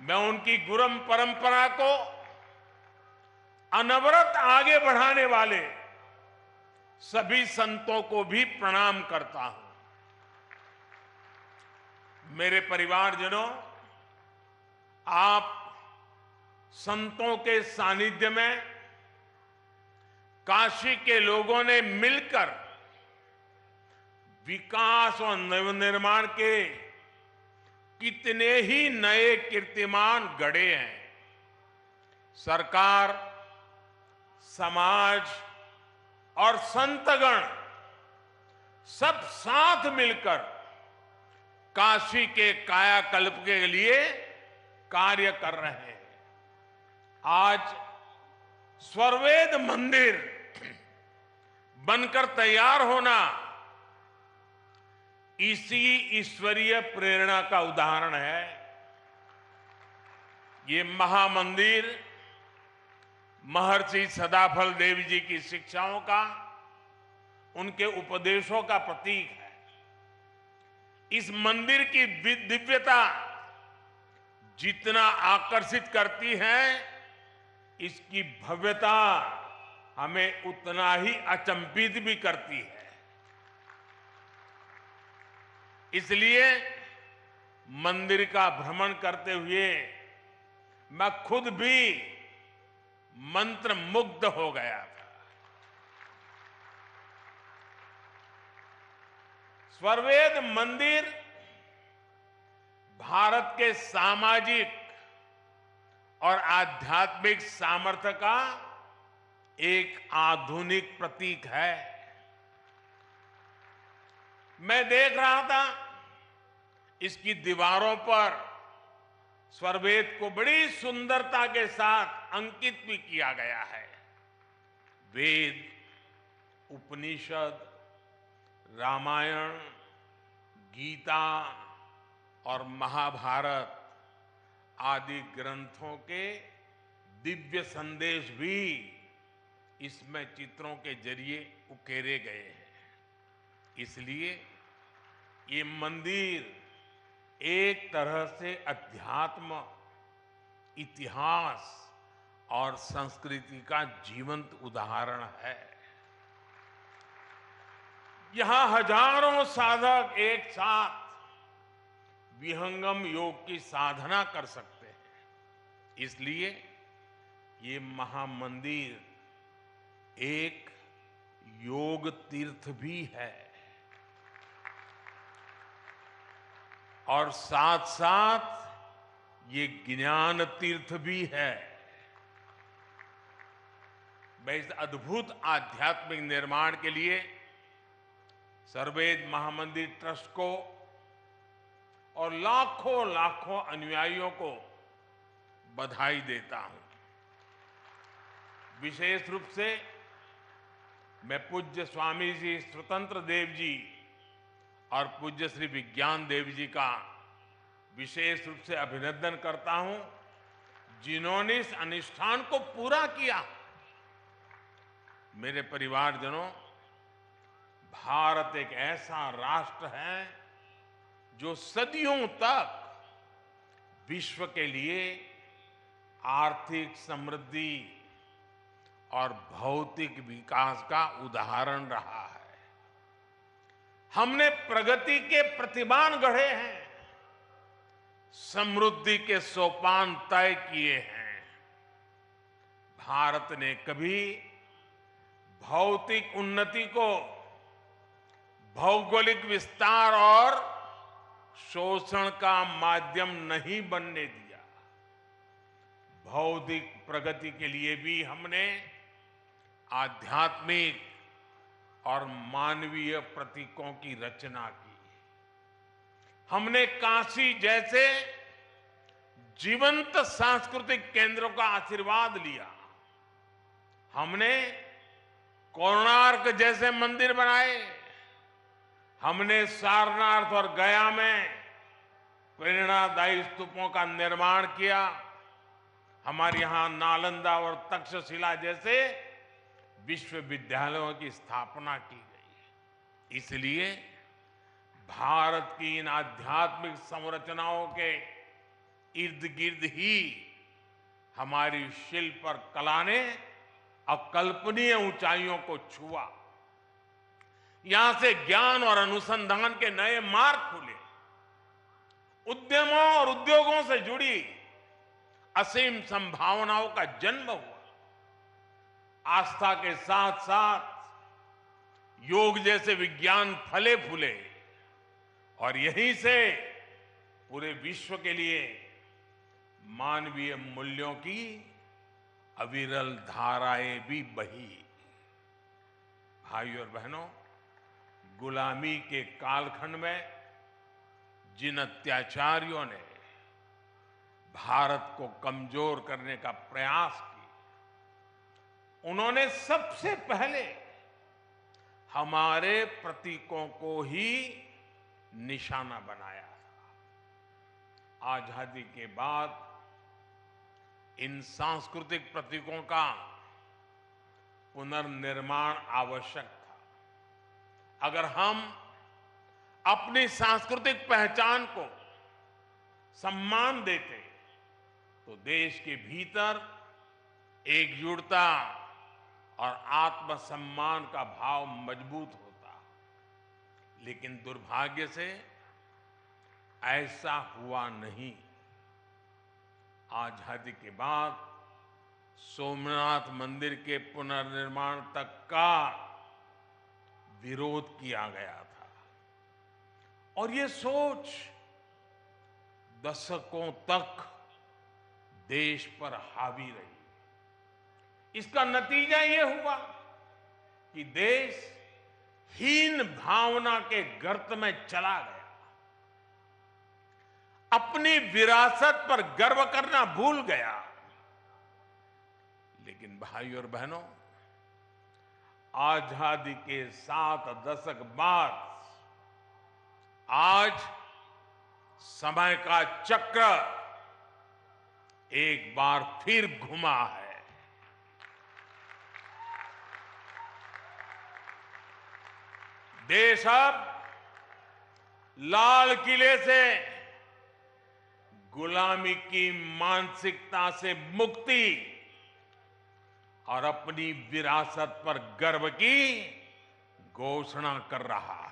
मैं उनकी गुरु परंपरा को अनवरत आगे बढ़ाने वाले सभी संतों को भी प्रणाम करता हूं। मेरे परिवारजनों, आप संतों के सानिध्य में काशी के लोगों ने मिलकर विकास और नवनिर्माण के कितने ही नए कीर्तिमान गढ़े हैं। सरकार, समाज और संतगण सब साथ मिलकर काशी के कायाकल्प के लिए कार्य कर रहे हैं। आज स्वरवेद मंदिर बनकर तैयार होना इसी ईश्वरीय प्रेरणा का उदाहरण है। ये महामंदिर महर्षि सदाफल देव जी की शिक्षाओं का, उनके उपदेशों का प्रतीक है। इस मंदिर की दिव्यता जितना आकर्षित करती है, इसकी भव्यता हमें उतना ही अचंभित भी करती है। इसलिए मंदिर का भ्रमण करते हुए मैं खुद भी मंत्र मुग्ध हो गया था। स्वरवेद मंदिर भारत के सामाजिक और आध्यात्मिक सामर्थ्य का एक आधुनिक प्रतीक है। मैं देख रहा था, इसकी दीवारों पर स्वरवेद को बड़ी सुंदरता के साथ अंकित भी किया गया है। वेद, उपनिषद, रामायण, गीता और महाभारत आदि ग्रंथों के दिव्य संदेश भी इसमें चित्रों के जरिए उकेरे गए हैं। इसलिए ये मंदिर एक तरह से अध्यात्म, इतिहास और संस्कृति का जीवंत उदाहरण है। यहां हजारों साधक एक साथ विहंगम योग की साधना कर सकते हैं। इसलिए ये महामंदिर एक योग तीर्थ भी है और साथ साथ ये ज्ञान तीर्थ भी है। मैं इस अद्भुत आध्यात्मिक निर्माण के लिए स्वरवेद महामंदिर ट्रस्ट को और लाखों लाखों अनुयायियों को बधाई देता हूं। विशेष रूप से मैं पूज्य स्वामी जी स्वतंत्र देव जी और पूज्य श्री विज्ञान देव जी का विशेष रूप से अभिनंदन करता हूं, जिन्होंने इस अनुष्ठान को पूरा किया। मेरे परिवारजनों, भारत एक ऐसा राष्ट्र है जो सदियों तक विश्व के लिए आर्थिक समृद्धि और भौतिक विकास का उदाहरण रहा है। हमने प्रगति के प्रतिमान गढ़े हैं, समृद्धि के सोपान तय किए हैं। भारत ने कभी भौतिक उन्नति को भौगोलिक विस्तार और शोषण का माध्यम नहीं बनने दिया। भौतिक प्रगति के लिए भी हमने आध्यात्मिक और मानवीय प्रतीकों की रचना की। हमने काशी जैसे जीवंत सांस्कृतिक केंद्रों का आशीर्वाद लिया। हमने कोणार्क जैसे मंदिर बनाए। हमने सारनाथ और गया में प्रेरणादायी स्तूपों का निर्माण किया। हमारे यहां नालंदा और तक्षशिला जैसे विश्वविद्यालयों की स्थापना की गई। इसलिए भारत की इन आध्यात्मिक संरचनाओं के इर्द गिर्द ही हमारी शिल्प और कला ने अकल्पनीय ऊंचाइयों को छुआ। यहां से ज्ञान और अनुसंधान के नए मार्ग खुले। उद्यमों और उद्योगों से जुड़ी असीम संभावनाओं का जन्म हुआ। आस्था के साथ साथ योग जैसे विज्ञान फले फूले और यहीं से पूरे विश्व के लिए मानवीय मूल्यों की अविरल धाराएं भी बही। भाइयों और बहनों, गुलामी के कालखंड में जिन अत्याचारियों ने भारत को कमजोर करने का प्रयास किया, उन्होंने सबसे पहले हमारे प्रतीकों को ही निशाना बनाया था। आजादी के बाद इन सांस्कृतिक प्रतीकों का पुनर्निर्माण आवश्यक था। अगर हम अपनी सांस्कृतिक पहचान को सम्मान देते तो देश के भीतर एकजुटता और आत्मसम्मान का भाव मजबूत होता। लेकिन दुर्भाग्य से ऐसा हुआ नहीं। आजादी के बाद सोमनाथ मंदिर के पुनर्निर्माण तक का विरोध किया गया था और ये सोच दशकों तक देश पर हावी रही। इसका नतीजा ये हुआ कि देश हीन भावना के गर्त में चला गया। अपनी विरासत पर गर्व करना भूल गया। लेकिन भाइयों और बहनों, आजादी के 7 दशक बाद आज समय का चक्र एक बार फिर घुमा है। देश अब लाल किले से गुलामी की मानसिकता से मुक्ति और अपनी विरासत पर गर्व की घोषणा कर रहा है।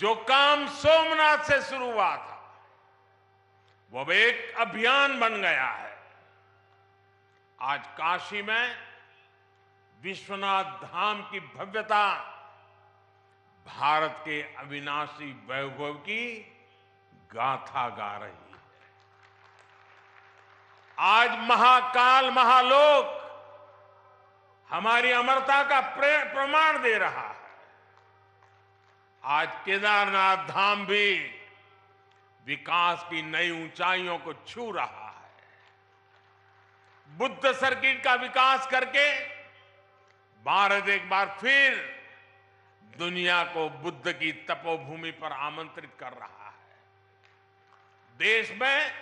जो काम सोमनाथ से शुरू हुआ था वो अब एक अभियान बन गया है। आज काशी में विश्वनाथ धाम की भव्यता भारत के अविनाशी वैभव की गाथा गा रही है। आज महाकाल महालोक हमारी अमरता का प्रमाण दे रहा है। आज केदारनाथ धाम भी विकास की नई ऊंचाइयों को छू रहा है। बुद्ध सर्किट का विकास करके भारत एक बार फिर दुनिया को बुद्ध की तपोभूमि पर आमंत्रित कर रहा है। देश में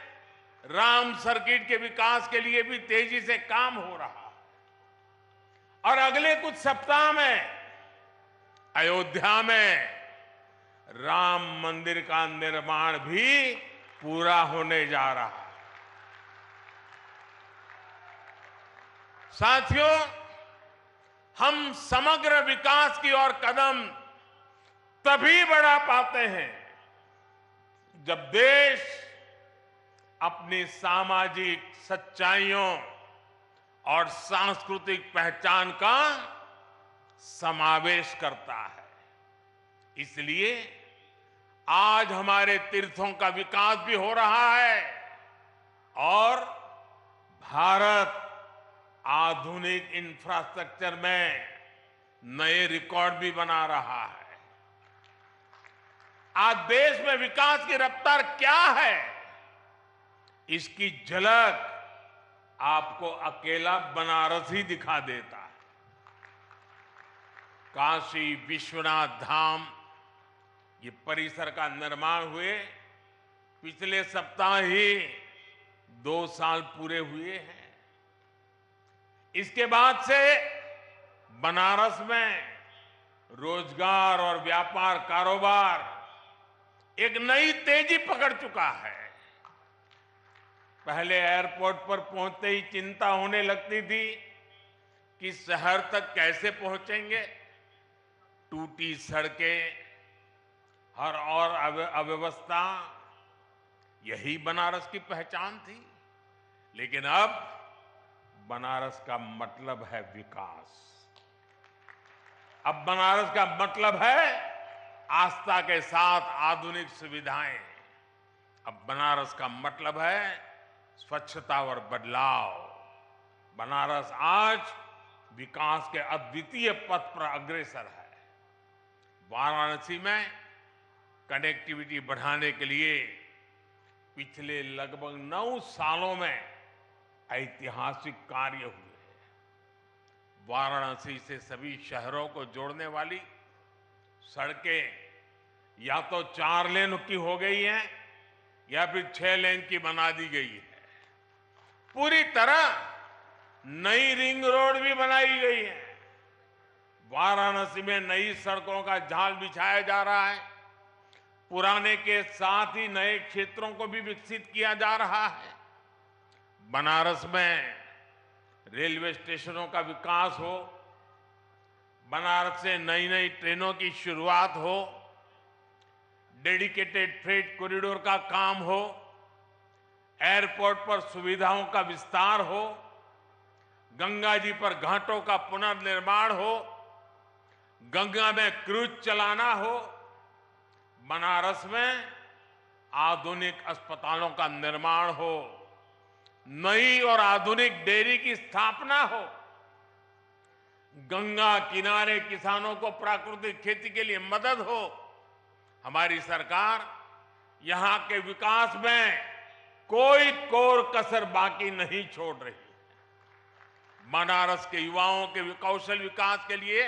राम सर्किट के विकास के लिए भी तेजी से काम हो रहा है और अगले कुछ सप्ताह में अयोध्या में राम मंदिर का निर्माण भी पूरा होने जा रहा है। साथियों, हम समग्र विकास की ओर कदम तभी बढ़ा पाते हैं जब देश अपनी सामाजिक सच्चाइयों और सांस्कृतिक पहचान का समावेश करता है। इसलिए आज हमारे तीर्थों का विकास भी हो रहा है और भारत आधुनिक इंफ्रास्ट्रक्चर में नए रिकॉर्ड भी बना रहा है। आज देश में विकास की रफ्तार क्या है, इसकी झलक आपको अकेला बनारस ही दिखा देता है। काशी विश्वनाथ धाम ये परिसर का निर्माण हुए पिछले सप्ताह ही 2 साल पूरे हुए हैं। इसके बाद से बनारस में रोजगार और व्यापार कारोबार एक नई तेजी पकड़ चुका है। पहले एयरपोर्ट पर पहुंचते ही चिंता होने लगती थी कि शहर तक कैसे पहुंचेंगे। टूटी सड़कें, हर और अव्यवस्था, यही बनारस की पहचान थी। लेकिन अब बनारस का मतलब है विकास। अब बनारस का मतलब है आस्था के साथ आधुनिक सुविधाएं। अब बनारस का मतलब है स्वच्छता और बदलाव। बनारस आज विकास के अद्वितीय पथ पर अग्रसर है। वाराणसी में कनेक्टिविटी बढ़ाने के लिए पिछले लगभग 9 सालों में ऐतिहासिक कार्य हुए। वाराणसी से सभी शहरों को जोड़ने वाली सड़कें या तो 4 लेन की हो गई हैं या फिर 6 लेन की बना दी गई है। पूरी तरह नई रिंग रोड भी बनाई गई है। वाराणसी में नई सड़कों का जाल बिछाया जा रहा है। पुराने के साथ ही नए क्षेत्रों को भी विकसित किया जा रहा है। बनारस में रेलवे स्टेशनों का विकास हो, बनारस से नई नई ट्रेनों की शुरुआत हो, डेडिकेटेड फ्रेट कॉरिडोर का काम हो, एयरपोर्ट पर सुविधाओं का विस्तार हो, गंगा जी पर घाटों का पुनर्निर्माण हो, गंगा में क्रूज चलाना हो, बनारस में आधुनिक अस्पतालों का निर्माण हो, नई और आधुनिक डेयरी की स्थापना हो, गंगा किनारे किसानों को प्राकृतिक खेती के लिए मदद हो। हमारी सरकार यहां के विकास में कोई कोर कसर बाकी नहीं छोड़ रही। बनारस के युवाओं के कौशल विकास के लिए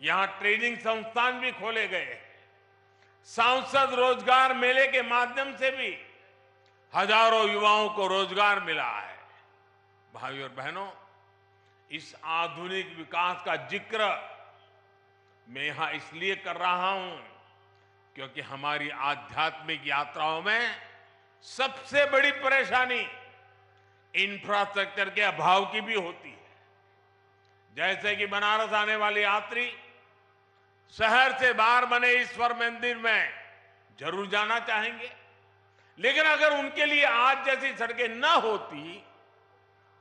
यहां ट्रेनिंग संस्थान भी खोले गए। सांसद रोजगार मेले के माध्यम से भी हजारों युवाओं को रोजगार मिला है। भाइयों और बहनों, इस आधुनिक विकास का जिक्र मैं यहां इसलिए कर रहा हूं क्योंकि हमारी आध्यात्मिक यात्राओं में सबसे बड़ी परेशानी इंफ्रास्ट्रक्चर के अभाव की भी होती है। जैसे कि बनारस आने वाले यात्री शहर से बाहर बने ईश्वर मंदिर में जरूर जाना चाहेंगे, लेकिन अगर उनके लिए आज जैसी सड़कें न होती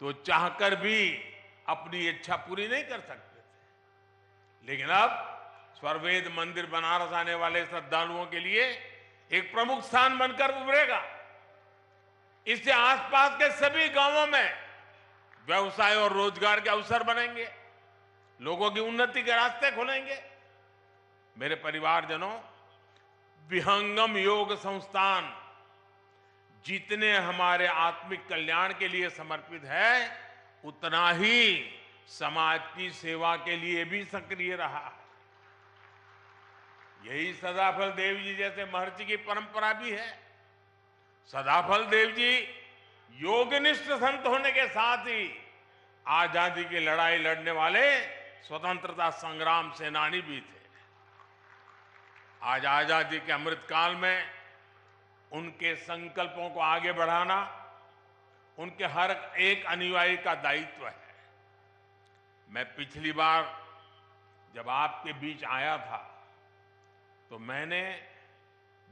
तो चाहकर भी अपनी इच्छा पूरी नहीं कर सकते थे। लेकिन अब स्वर्वेद मंदिर बनारस आने वाले श्रद्धालुओं के लिए एक प्रमुख स्थान बनकर उभरेगा। इससे आसपास के सभी गांवों में व्यवसाय और रोजगार के अवसर बनेंगे, लोगों की उन्नति के रास्ते खुलेंगे। मेरे परिवारजनों, विहंगम योग संस्थान जितने हमारे आत्मिक कल्याण के लिए समर्पित है, उतना ही समाज की सेवा के लिए भी सक्रिय रहा है। यही सदाफल देव जी जैसे महर्षि की परंपरा भी है। सदाफल देव जी योगनिष्ठ संत होने के साथ ही आजादी की लड़ाई लड़ने वाले स्वतंत्रता संग्राम सेनानी भी थे। आज आजादी के अमृतकाल में उनके संकल्पों को आगे बढ़ाना उनके हर एक अनुयायी का दायित्व है। मैं पिछली बार जब आपके बीच आया था तो मैंने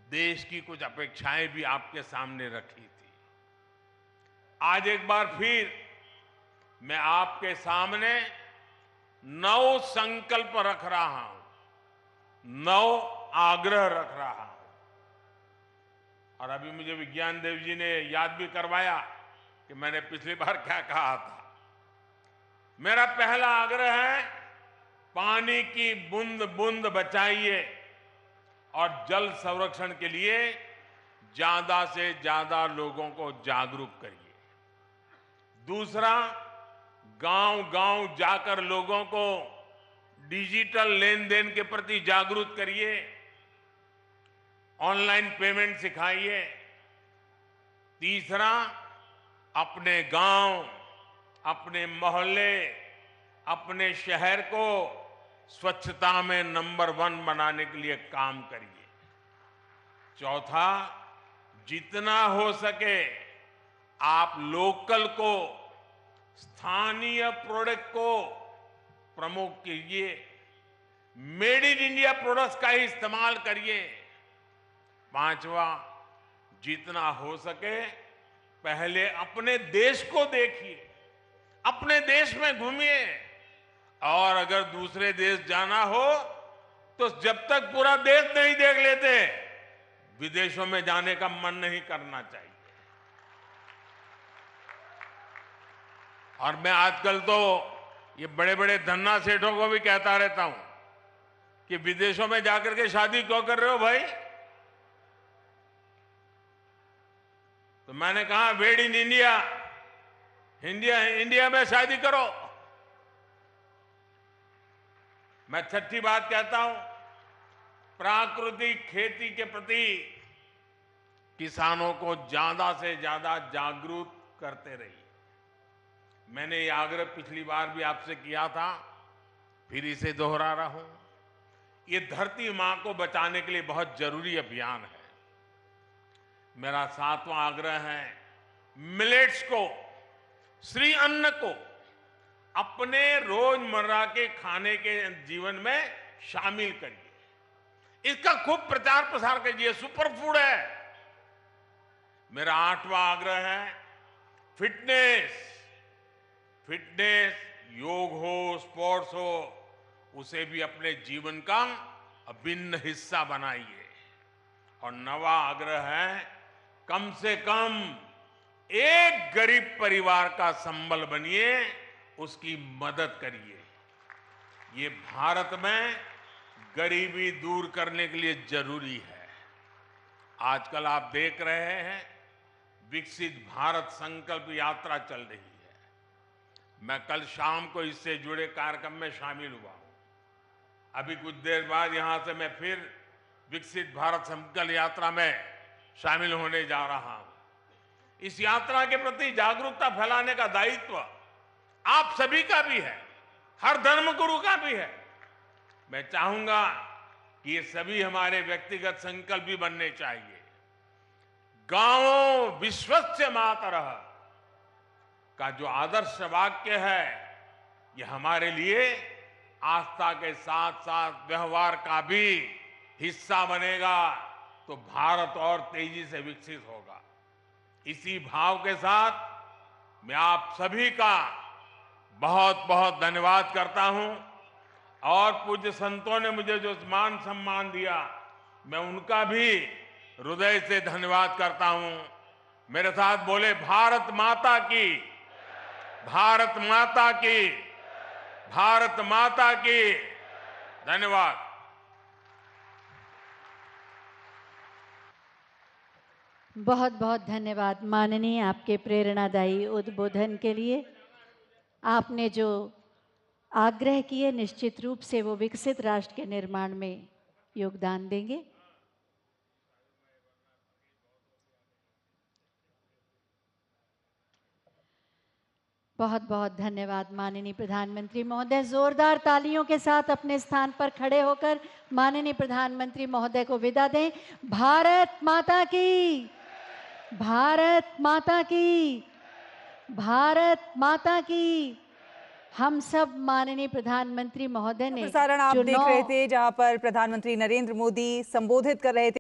देश की कुछ अपेक्षाएं भी आपके सामने रखी थी। आज एक बार फिर मैं आपके सामने 9 संकल्प रख रहा हूं, 9 आग्रह रख रहा हूं। और अभी मुझे विज्ञान देव जी ने याद भी करवाया कि मैंने पिछली बार क्या कहा था। मेरा पहला आग्रह है, पानी की बूंद बूंद बचाइए और जल संरक्षण के लिए ज्यादा से ज्यादा लोगों को जागरूक करिए। दूसरा, गांव-गांव जाकर लोगों को डिजिटल लेन देन के प्रति जागरूक करिए, ऑनलाइन पेमेंट सिखाइए। तीसरा, अपने गांव, अपने मोहल्ले, अपने शहर को स्वच्छता में नंबर 1 बनाने के लिए काम करिए। चौथा, जितना हो सके आप लोकल को, स्थानीय प्रोडक्ट को प्रमोट कीजिए, मेड इन इंडिया प्रोडक्ट्स का ही इस्तेमाल करिए। पांचवा, जितना हो सके पहले अपने देश को देखिए, अपने देश में घूमिए, और अगर दूसरे देश जाना हो तो जब तक पूरा देश नहीं देख लेते विदेशों में जाने का मन नहीं करना चाहिए। और मैं आजकल तो ये बड़े बड़े धन्ना सेठों को भी कहता रहता हूं कि विदेशों में जाकर के शादी क्यों कर रहे हो भाई? तो मैंने कहा, मेड इन इंडिया, इंडिया में शादी करो। मैं छठी बात कहता हूं, प्राकृतिक खेती के प्रति किसानों को ज्यादा से ज्यादा जागरूक करते रहिए। मैंने ये आग्रह पिछली बार भी आपसे किया था, फिर इसे दोहरा रहा हूं। ये धरती मां को बचाने के लिए बहुत जरूरी अभियान है। मेरा 7वां आग्रह है, मिलेट्स को, श्री अन्न को अपने रोजमर्रा के खाने के जीवन में शामिल करिए। इसका खूब प्रचार प्रसार कीजिए, सुपर फूड है। मेरा 8वां आग्रह है, फिटनेस, योग हो, स्पोर्ट्स हो, उसे भी अपने जीवन का अभिन्न हिस्सा बनाइए। और 9वां आग्रह है, कम से कम एक गरीब परिवार का संबल बनिए, उसकी मदद करिए। ये भारत में गरीबी दूर करने के लिए जरूरी है। आजकल आप देख रहे हैं, विकसित भारत संकल्प यात्रा चल रही है। मैं कल शाम को इससे जुड़े कार्यक्रम में शामिल हुआ हूं। अभी कुछ देर बाद यहां से मैं फिर विकसित भारत संकल्प यात्रा में शामिल होने जा रहा हूं। इस यात्रा के प्रति जागरूकता फैलाने का दायित्व आप सभी का भी है, हर धर्मगुरु का भी है। मैं चाहूंगा कि ये सभी हमारे व्यक्तिगत संकल्प भी बनने चाहिए। गांवों विश्वस्य मातरः का जो आदर्श वाक्य है, ये हमारे लिए आस्था के साथ साथ व्यवहार का भी हिस्सा बनेगा, तो भारत और तेजी से विकसित होगा। इसी भाव के साथ मैं आप सभी का बहुत बहुत धन्यवाद करता हूं, और पूज्य संतों ने मुझे जो मान सम्मान दिया, मैं उनका भी हृदय से धन्यवाद करता हूं। मेरे साथ बोले, भारत माता की, भारत माता की, भारत माता की। धन्यवाद। बहुत बहुत धन्यवाद माननीय, आपके प्रेरणादायी उद्बोधन के लिए। आपने जो आग्रह किए, निश्चित रूप से वो विकसित राष्ट्र के निर्माण में योगदान देंगे। बहुत बहुत धन्यवाद माननीय प्रधानमंत्री महोदय। जोरदार तालियों के साथ अपने स्थान पर खड़े होकर माननीय प्रधानमंत्री महोदय को विदा दें। भारत माता की, भारत माता की, भारत माता की। हम सब माननीय प्रधानमंत्री महोदय ने प्रसारण आप देख रहे थे, जहां पर प्रधानमंत्री नरेंद्र मोदी संबोधित कर रहे थे।